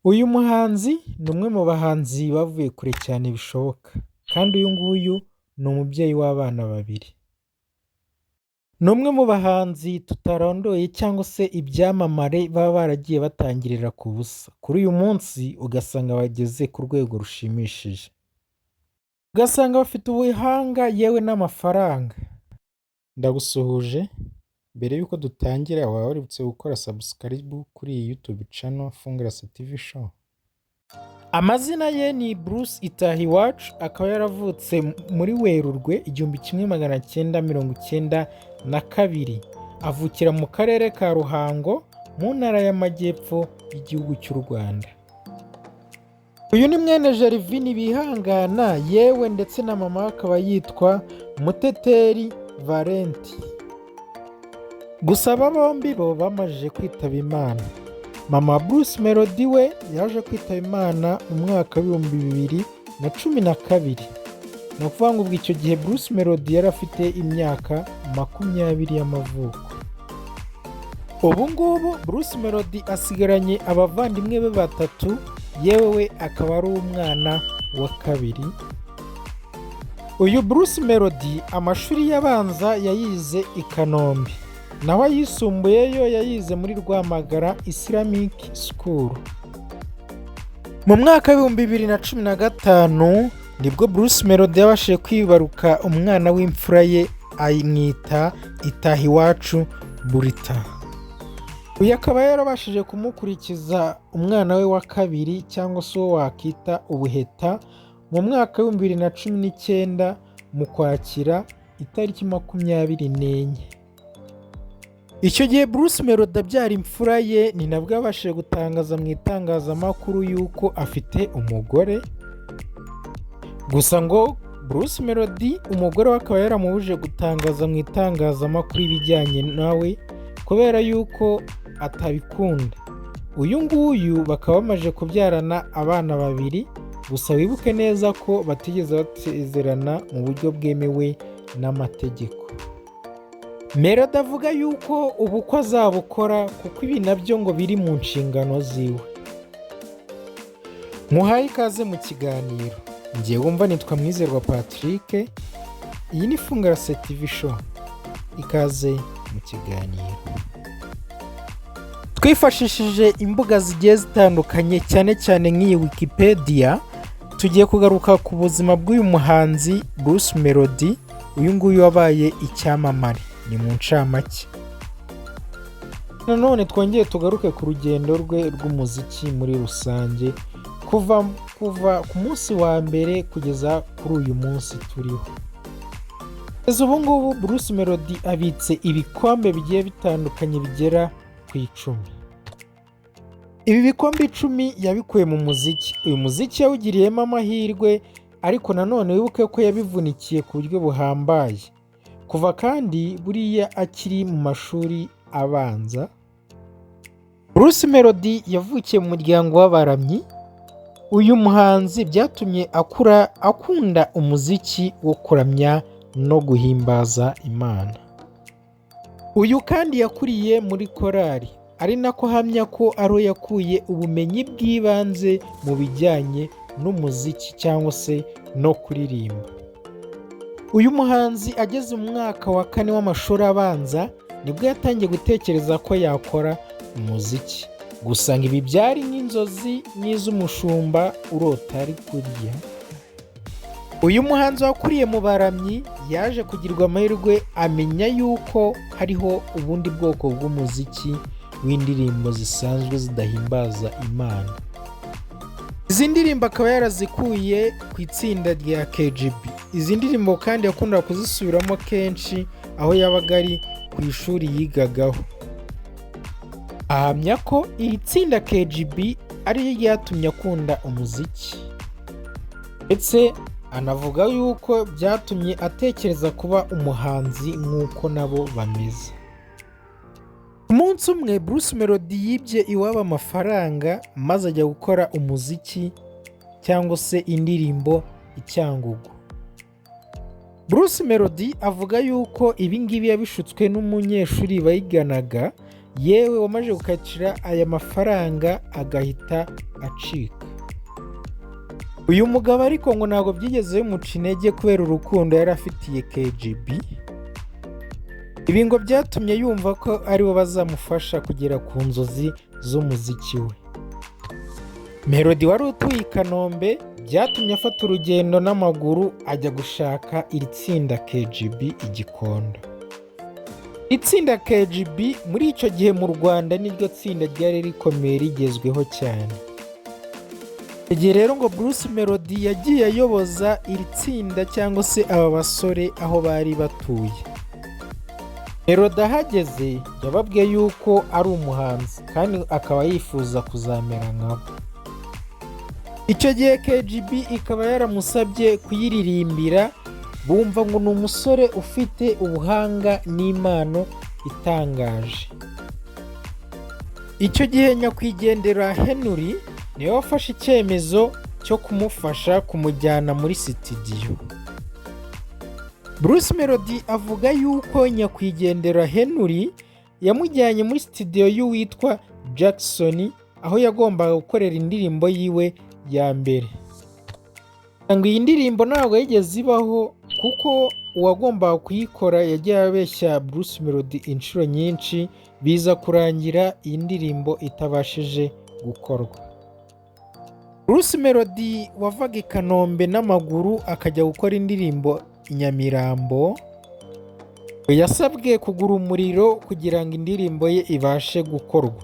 Uyu muhanzi ni umwe mu bahanzi bavuye kure cyane bishoboka kandi uyu nguyu ni umubyeyi w'abana babiri. Ni umwe mu bahanzi tutarondoye cyangwa se ibyamamare baba baragiye batangirira ku busa. Kuri uyu munsi ugasanga bageze ku rwego rushimishije. Ugasanga bafite ubuhanga yewe n'amafaranga. Ndagusuhuje, mbere y'uko dutangira waba waributse gukora subscribe kuri iyi YouTube channel Fungurasa TV show. Amazina ye ni Bruce Itahiwacu, akaba yaravutse muri Werurwe 1992. Avukira mu karere ka Ruhango mu ntara y'Amajyepfo y'igihugu cy'u Rwanda. Uyu ni mwene Gervin Bihangana, yewe ndetse na mama akaba yitwa Muteteri Valenti. Gusa aba bombi bo bamaze kwitaba Imana. Mama Bruce Melody we yaje kwitaba Imana mu mwaka w'2012. Ni ukuvuga ngo ubwo icyo gihe Bruce Melody yari afite imyaka 20 y'amavuko. Ubu ngubu Bruce Melody asigaranye abavandimwe be batatu, yewe we akaba ari umwana wa kabiri. Uyu Bruce Melody amashuri y'abanza yayize i Kanombe, naho ayisumbuyeyo yayize muri Rwamagara Islamic School. Mu mwaka w'2015 nibwo Bruce Melody yabashije kwibaruka umwana w'imfura ye, ayimwita Itahiwacu Burita. Uyu akaba yarabashije kumukurikiza umwana we wa kabiri cyangwa se uwo wakita ubuheta mu mwaka w'2019 mu Kwakira itariki 24. Icyo gihe Bruce Melody abyara imfura ye ni nabwo yabashije gutangaza mu itangazamakuru yuko afite umugore. Gusa ngo Bruce Melody umugore we akaba yaramubujije gutangaza mu itangazamakuru ibijyanye nawe kubera yuko atabikunda. Uyu nguyu bakaba bamaze kubyarana abana babiri, gusa wibuke neza ko batigeze basezerana mu buryo bwemewe n'amategeko. Melody avuga yuko ubukwe azabukora kuko ibi nabyo ngo biri mu nshingano ziwe. Muhaye ikaze mu kiganiro. Ngiye wumva nitwa Mwizerwa Patrick. Iyi ni Fungurasa TV show. Ikaze mu kiganiro. Twifashishije imbuga zigiye zitandukanye cyane cyane nk'iyi Wikipedia, tugiye kugaruka ku buzima bw'uyu muhanzi Bruce Melody, uyu nguyu wabaye icyamamare. Ni mu ncamake. Nanone twongeye tugaruke ku rugendo rwe rw'umuziki muri rusange kuva ku munsi wa mbere kugeza kuri uyu munsi turiho. Ubu ngubu Bruce Melody abitse ibikombe bigiye bitandukanye bigera ku 10. Ibi bikombe 10 yabikuye mu muziki. Uyu muziki yawugiriyemo amahirwe, ariko nanone wibuke ko yabivunikiye ku buryo buhambaye. Kuva kandi buriya akiri mu mashuri abanza. Bruce Melody yavukiye mu muryango w'abaramyi. Uyu muhanzi byatumye akunda umuziki wo kuramya no guhimbaza Imana. Uyu kandi yakuriye muri korali, ari nako hamya ko ari yakuye ubumenyi bw'ibanze mu bijyanye n'umuziki cyangwa se no kuririmba. Uyu muhanzi ageze mu mwaka wa 4 w'amashuri abanza nibwo yatangiye gutekereza ko yakora umuziki. Gusa ngo ibi byari nk'inzozi n'iz'umushumba urota ari kurya. Uyu muhanzi wakuriye mu baramyi yaje kugirwa amahirwe amenya yuko hariho ubundi bwoko bw'umuziki w'indirimbo zisanzwe zidahimbaza Imana. Izi ndirimbo akaba yarazikuye ku itsinda rya KGB. Izi ndirimbo kandi yakundaga kuzisubiramo kenshi aho yabaga ari ku ishuri yigagaho. Ahamya ko iri tsinda KGB ari ryo ryatumye akunda umuziki, ndetse anavuga yuko byatumye atekereza kuba umuhanzi nk'uko nabo bameze. Umunsi umwe Bruce Melody yibye iwabo amafaranga maze ajya gukora umuziki cyangwa se indirimbo i Cyangugu. Bruce Melody avuga yuko ibi ngibi yabishutswe n'umunyeshuri bayiganaga yewe wamaze gukatira aya mafaranga agahita acika. Uyu mugabo ariko ngo ntabwo byigeze bimuca intege kubera urukundo yari afitiye KGB. Ibi ngo byatumye yumva ko aribo bazamufasha kugera ku nzozi z'umuziki we. Melody wari utuye i Kanombe byatumye afata urugendo n'amaguru ajya gushaka iri tsinda KGB i Gikondo. Itsinda KGB muri icyo gihe mu Rwanda niryo tsinda ryari rikomeye rigezweho cyane. Igihe rero ngo Bruce Melody yagiye ayoboza iri tsinda cyangwa se aba basore aho bari batuye. Melody ahageze yababwiye yuko ari umuhanzi kandi akaba yifuza kuzamera nkabo. Icyo gihe KGB ikaba yaramusabye kuyiririmbira, bumva ngo ni umusore ufite ubuhanga n'impano itangaje. Icyo gihe nyakwigendera Henry niwe wafashe icyemezo cyo kumufasha kumujyana muri studio. Bruce Melody avuga yuko nyakwigendera Henry yamujyanye muri studio y'uwitwa Jackson aho yagombaga gukorera indirimbo yiwe ya mbere. Ngo iyi ndirimbo ntabwo yigeze ibaho kuko uwagombaga kuyikora yagiye abeshya Bruce Melody inshuro nyinshi, biza kurangira iyi ndirimbo itabashije gukorwa. Bruce Melody wavaga i Kanombe n'amaguru akajya gukora indirimbo i Nyamirambo, yasabwe kugura umuriro kugira ngo indirimbo ye ibashe gukorwa.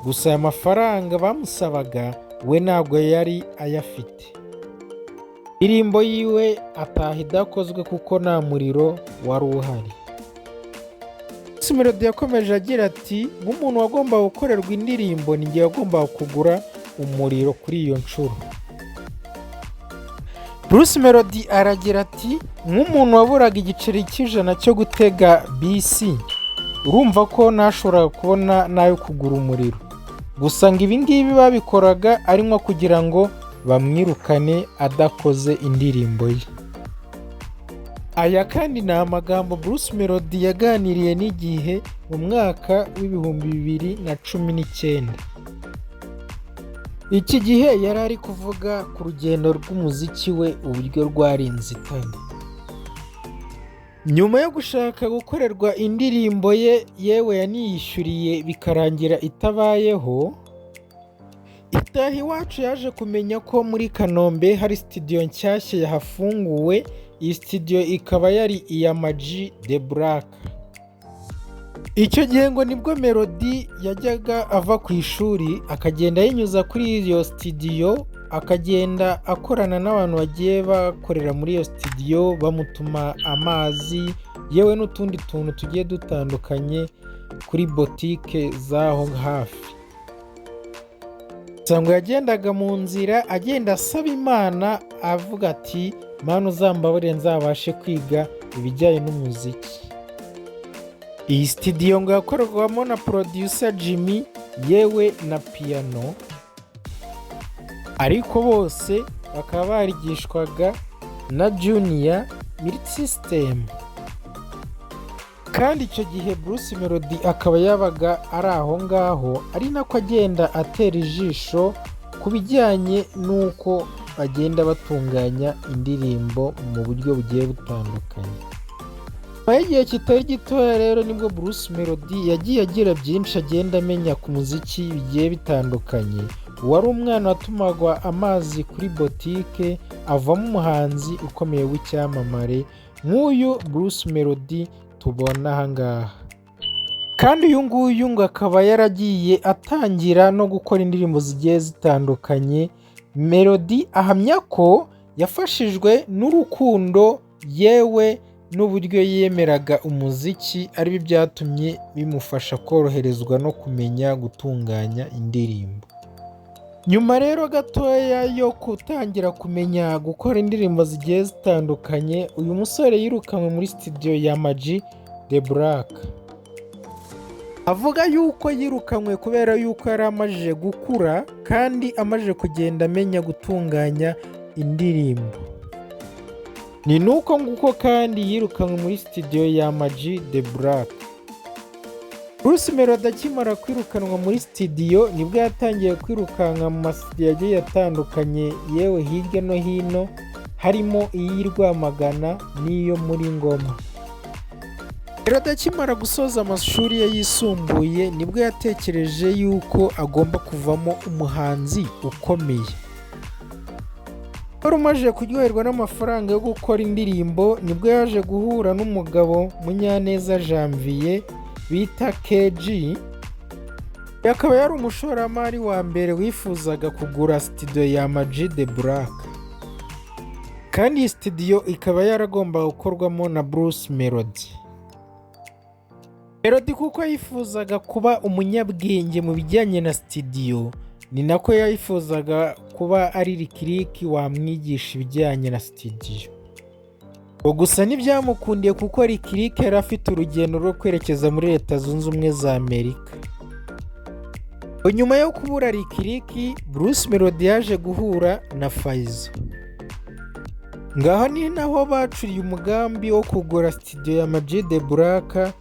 Gusa aya mafaranga bamusabaga we ntabwo yari ayafite. Indirimbo yiwe ataha idakozwe kuko nta muriro wari uhari. Bruce Melody yakomeje agira ati nk'umuntu wagombaga gukorerwa indirimbo ni njye wagombaga kugura umuriro kuri iyo nshuro. Bruce Melody aragira ati nk'umuntu waburaga igiceri cy'ijana cyo gutega bisi, urumva ko ntashobora kubona n'ayo kugura umuriro. Gusa ngo ibi ngibi babikoraga ari nko kugira ngo bamwirukane adakoze indirimbo ye. Aya kandi ni amagambo Bruce Melody yaganiriye n'Igihe mu mwaka w'ibihumbi 2019. Iki gihe yari ari kuvuga ku rugendo rw'umuziki we uburyo rwari inzitane. Nyuma yo gushaka gukorerwa indirimbo ye yewe yaniyishyuriye bikarangira itabayeho, Itaha Iwacu yaje kumenya ko muri Kanombe hari studio nshyashya yahafunguwe. Iyi studio ikaba yari iya Ama-G The Black. Icyo gihe ngo nibwo Melody yajyaga ava ku ishuri akagenda yinyuza kuri iyo studio, akagenda akorana n'abantu bagiye bakorera muri iyo studio, bamutuma amazi yewe n'utundi tuntu tugiye dutandukanye kuri botike zaho hafi. Ngo yagendaga mu nzira agenda asaba Imana avuga ati Mana uzambabarire nzabashe kwiga ibijyanye n'umuziki. Iyi studio ngo yakorwamo na producer Jimmy yewe na piano, ariko bose bakaba barigishwaga na Junior Multisystem. Kandi icyo gihe Bruce Melody akaba yabaga ari aho ngaho, ari nako agenda atera ijisho ku bijyanye n'uko bagenda batunganya indirimbo mu buryo bugiye butandukanye. Nyuma y'igihe kitari gitoya rero nibwo Bruce Melody yagiye agira byinshi agenda amenya ku muziki bigiye bitandukanye. Wari umwana watumagwa amazi kuri botike avamo umuhanzi ukomeye w'icyamamare nk'uyu Bruce Melody tubona aha ngaha. Kandi uyu nguyu ngo akaba yaragiye atangira no gukora indirimbo zigiye zitandukanye. Melody ahamya ko yafashijwe n'urukundo yewe n'uburyo yemeraga umuziki ari byo byatumye bimufasha koroherezwa no kumenya gutunganya indirimbo. Nyuma rero gatoya yo gutangira kumenya gukora indirimbo zigiye zitandukanye, uyu musore yirukanwe muri studio ya Ama-G The Black. Avuga yuko yirukanwe kubera yuko yari amajije gukura kandi amajije kugenda amenya gutunganya indirimbo. Ni nuko nguko kandi yirukanwe muri studio ya Ama-G The Black. Bruce Melody akimara kwirukanwa muri studio nibwo yatangiye kwirukanka mu masitudiyo agiye atandukanye yewe hirya no hino, harimo iy'i Rwamagana n'iyo muri Ngoma. Melody akimara gusoza amashuri ye yisumbuye nibwo yatekereje yuko agomba kuvamo umuhanzi ukomeye. Wari umaze kuryoherwa n'amafaranga yo gukora indirimbo nibwo yaje guhura n'umugabo Munyaneza Janvier bita KG. Akaba yari umushoramari wa mbere wifuzaga kugura studio ya Ama G The Black, kandi iyi studio ikaba yaragombaga gukorwamo na Bruce Melody. Melody kuko yifuzaga kuba umunyabwenge mu bijyanye na studio, ni nako yifuzaga kuba ari Lick Lick wamwigisha ibijyanye na studio. Gusa ntibyamukundiye kuko Lick Lick yari afite urugendo rwo kwerekeza muri Leta Zunze Ubumwe za Amerika. Nyuma yo kubura Lick Lick, Bruce Melody yaje guhura na Fayzo. Ngaho ni naho bacuriye umugambi wo kugura studio ya Ama G The Black,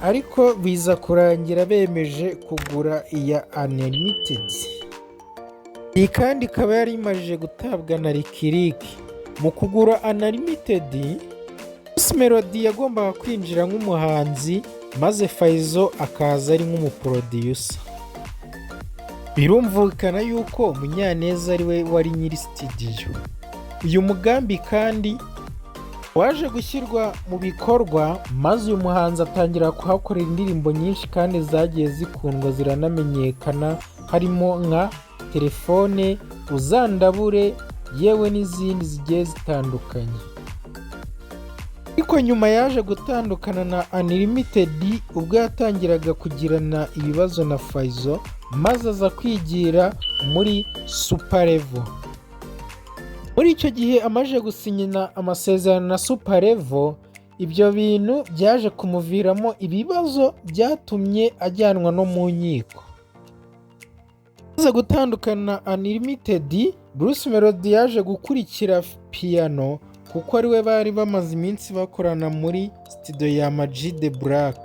ariko biza kurangira bemeje kugura iya Unlimited. Iyi kandi ikaba yari imaze gutabwa na Lick Lick. Mu kugura Unlimited, Bruce Melody yagombaga kwinjira nk'umuhanzi maze Fayzo akaza ari nk'umuproducer. Birumvikana yuko Munyaneza ari we wari nyiri studio. Uyu mugambi kandi waje gushyirwa mu bikorwa, maze uyu muhanzi atangira kuhakorera indirimbo nyinshi kandi zagiye zikundwa ziranamenyekana, harimo nka Telefone, Uzandabure, yewe n'izindi zigiye zitandukanye. Ariko nyuma yaje gutandukana na Unlimited ubwo yatangiraga kugirana ibibazo na Fayzo, maze aza kwigira muri Super Level. Muri icyo gihe amaze gusinyana amasezerano na Super Level, ibyo bintu byaje kumuviramo ibibazo byatumye ajyanwa no mu nkiko. Maze gutandukana na Unlimited, Bruce Melody yaje gukurikira Piano kuko ari we bari bamaze iminsi bakorana muri studio ya Ama G The Black.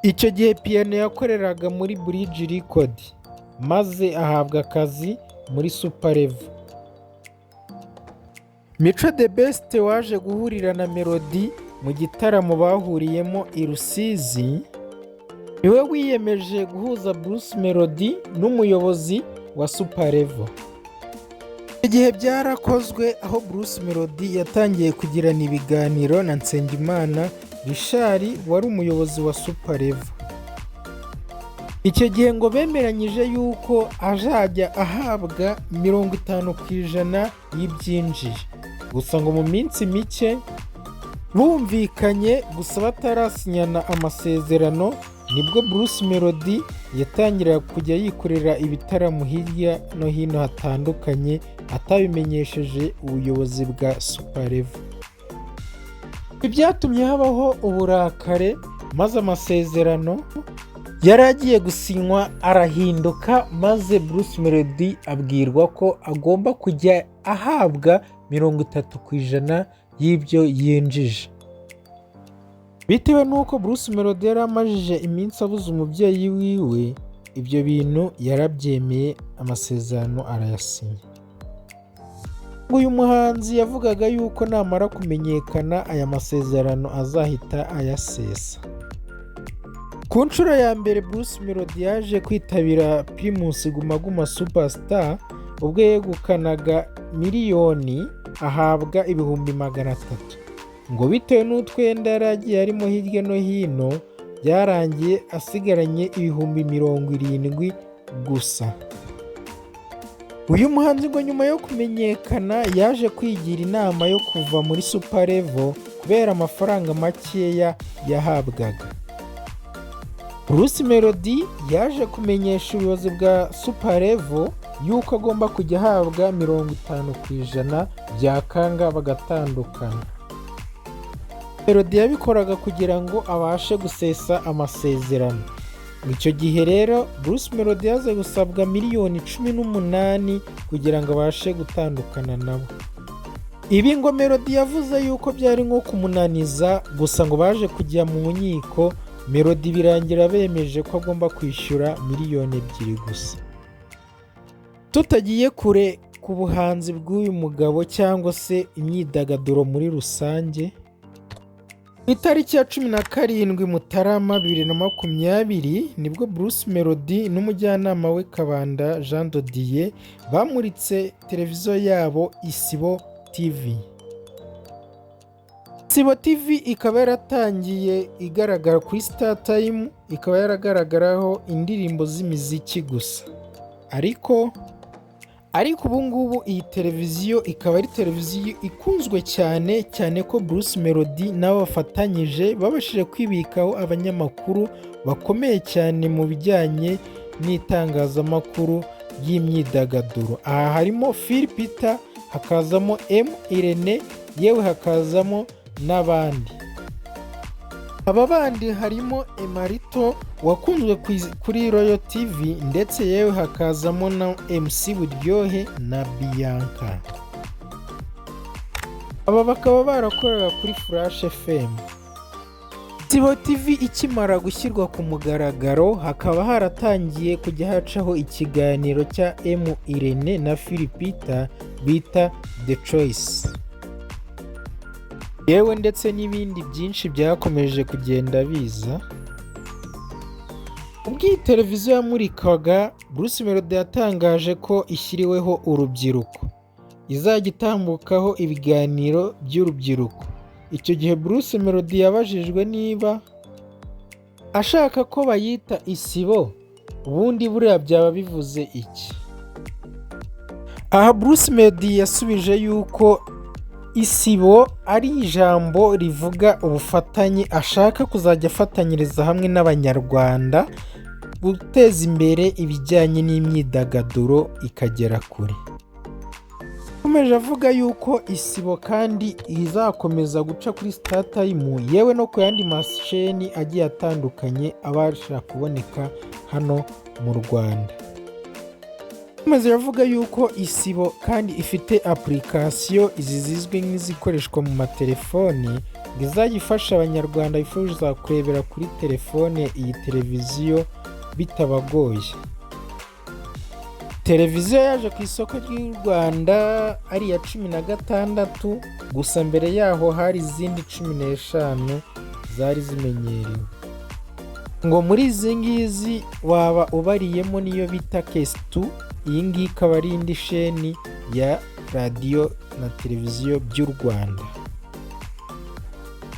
Icyo gihe Piano yakoreraga muri Bridge Record, maze ahabwa akazi muri Super Level. Mico The Best waje guhurira na Melody mu gitaramo bahuriyemo i Rusizi, niwe wiyemeje guhuza Bruce Melody n'umuyobozi wa Super Level. Igihe byarakozwe aho Bruce Melody yatangiye kugirana ibiganiro na Nsengimana Richard wari umuyobozi wa Super Level. Icyo gihe ngo bemeranyije yuko azajya ahabwa 50% y'ibyinjiye. Gusa ngo mu minsi mike bumvikanye gusa batarasinyana amasezerano, nibwo Bruce Melody yatangira kujya yikorera ibitaramo hirya no hino hatandukanye atabimenyesheje ubuyobozi bwa Super Level. Ibi byatumye habaho uburakare, maze amasezerano yari agiye gusinywa arahinduka, maze Bruce Melody abwirwa ko agomba kujya ahabwa 30% y'ibyo yinjije. Bitewe n'uko Bruce Melody yari amajije iminsi abuze umubyeyi wiwe, ibyo bintu yarabyemeye, amasezerano arayasinya. Uyu muhanzi yavugaga yuko namara kumenyekana aya masezerano azahita ayasesa. Ku nshuro ya mbere Bruce Melody yaje kwitabira Primus Guma Guma Superstar, ubwo yegukanaga miliyoni ahabwa 300,000. Ngo bitewe n'utwenda yaragiye arimo hirya no hino, byarangiye asigaranye 70,000 gusa. Uyu muhanzi ngo nyuma yo kumenyekana yaje kwigira inama yo kuva muri Super Level kubera amafaranga makeya yahabwaga. Bruce Melody yaje kumenyesha ubuyobozi bwa Super Level yuko agomba kujya ahabwa 50% byakanga bagatandukana. Melody yabikoraga kugira ngo abashe gusesa amasezerano. Icyo gihe rero Bruce Melody yaje gusabwa miliyoni 18 kugira ngo abashe gutandukana nabo. Ibi ngo Melody yavuze yuko byari nko kumunaniza, gusa ngo baje kujya mu nkiko Melody birangira bemeje ko agomba kwishyura miliyoni 2 gusa. Tutagiye kure ku buhanzi bw'uyu mugabo cyangwa se imyidagaduro muri rusange, ku itariki ya 17 Mutarama 2020 nibwo Bruce Melody n'umujyanama we Kabanda Jean de Dieu bamuritse televiziyo yabo Isibo TV. Isibo TV ikaba yaratangiye igaragara kuri Star Time, ikaba yaragaragaraho indirimbo z'imiziki gusa, ariko ubu ngubu iyi televiziyo ikaba ari televiziyo ikunzwe cyane ko Bruce Melody nabo bafatanyije babashije kwibikaho abanyamakuru bakomeye cyane mu bijyanye n'itangazamakuru y'imyidagaduro. Aha harimo Phil Peter, hakazamo M Irene, yewe hakazamo n'abandi. Aba bandi harimo Emarito wakunzwe kuri Royal TV, ndetse yewe hakazamo na MC Buryohe na Bianca. Aba bakaba barakorera kuri Flash FM. Isibo TV ikimara gushyirwa ku mugaragaro, hakaba haratangiye kujya hacaho ikiganiro cya M Irene na Phil Peter bita The Choice, yewe ndetse n'ibindi byinshi byakomeje kugenda biza. Ubwo iyi televiziyo yamurikaga, Bruce Melody yatangaje ko ishyiriweho urubyiruko, izajya itambukaho ibiganiro by'urubyiruko. Icyo gihe Bruce Melody yabajijwe niba ashaka ko bayita Isibo, ubundi buriya byaba bivuze iki. Aha Bruce Melody yasubije yuko Isibo ari ijambo rivuga ubufatanye, ashaka kuzajya afatanyiriza hamwe n'abanyarwanda guteza imbere ibijyanye n'imyidagaduro ikagera kure. Akomeje avuga yuko Isibo kandi izakomeza guca kuri Star Time, yewe no ku yandi masheni agiye atandukanye abasha kuboneka hano mu Rwanda. Akomeza avuga yuko Isibo kandi ifite application izi zizwi nk'izikoreshwa mu matelefoni, ngo izajya ifasha abanyarwanda bifuza kurebera kuri telefone iyi televiziyo bitabagoye. Televiziyo yaje ku isoko ry'u Rwanda ari iya 16, gusa mbere yaho hari izindi 15 zari zimenyerewe. Ngo muri izi ngizi waba ubariyemo niyo bita Kes2, iyi ngiyi ikaba ari indi sheni ya radiyo na televiziyo by'u Rwanda.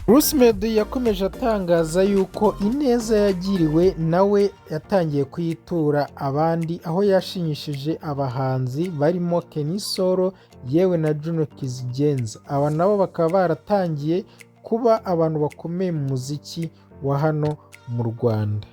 Bruce Melody yakomeje atangaza yuko ineza yagiriwe nawe yatangiye kuyitura abandi, aho yashimishije abahanzi barimo Kenny Solo yewe na Juno Kizigenza. Aba nabo bakaba baratangiye kuba abantu bakomeye mu muziki wa hano mu Rwanda.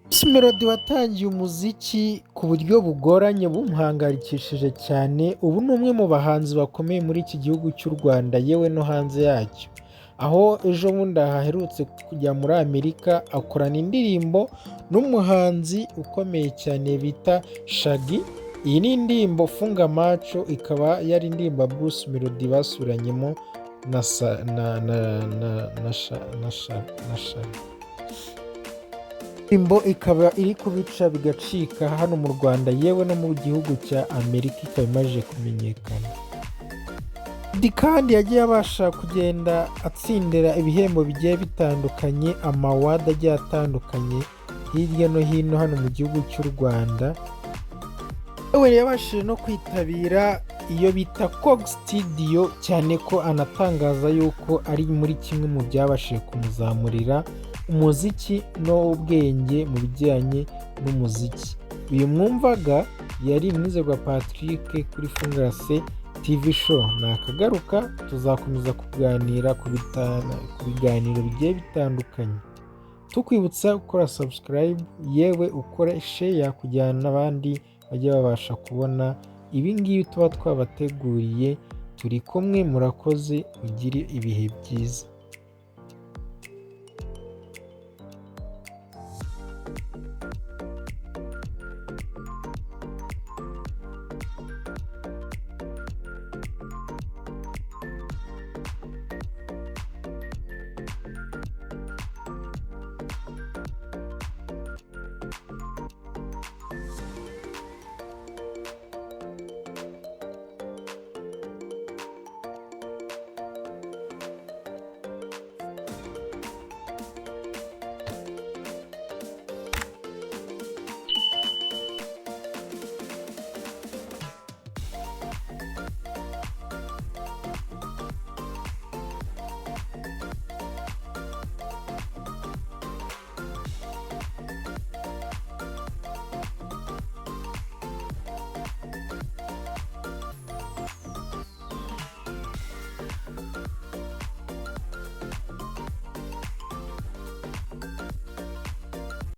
Bruce Melody watangiye umuziki ku buryo bugoranye bumuhangayikishije cyane, ubu ni umwe mu bahanzi bakomeye muri iki gihugu cy'u Rwanda yewe no hanze yacyo, aho ejo bundi haherutse kujya muri Amerika akorana indirimbo n'umuhanzi ukomeye cyane bita Shaggy. Iyi ni indirimbo Funga Macho, ikaba yari indirimbo Bruce Melody basuranyemo na Shaggy. Indirimbo ikaba iri kubica bigacika hano mu Rwanda yewe no mu gihugu cya Amerika, ikaba imaze kumenyekana. Kandi yagiye abasha kugenda atsindira ibihembo bigiye bitandukanye, amawadi agiye atandukanye hirya no hino hano mu gihugu cy'u Rwanda. Yewe yabashije no kwitabira iyo bita Kog Studio, cyane ko anatangaza yuko ari muri kimwe mu byabashije kumuzamurira umuziki n'ubwenge mu bijyanye n'umuziki. Uyu mwumvaga yari Mwizerwa Patrick kuri Fungurase TV show. Nakagaruka tuzakomeza kuganira ku biganiro bigiye bitandukanye, tukwibutsa gukora subscribe yewe ukora share kugira n'abandi bajye babasha kubona ibingibi tuba twabateguriye. Turi kumwe, murakoze, mugire ibihe byiza.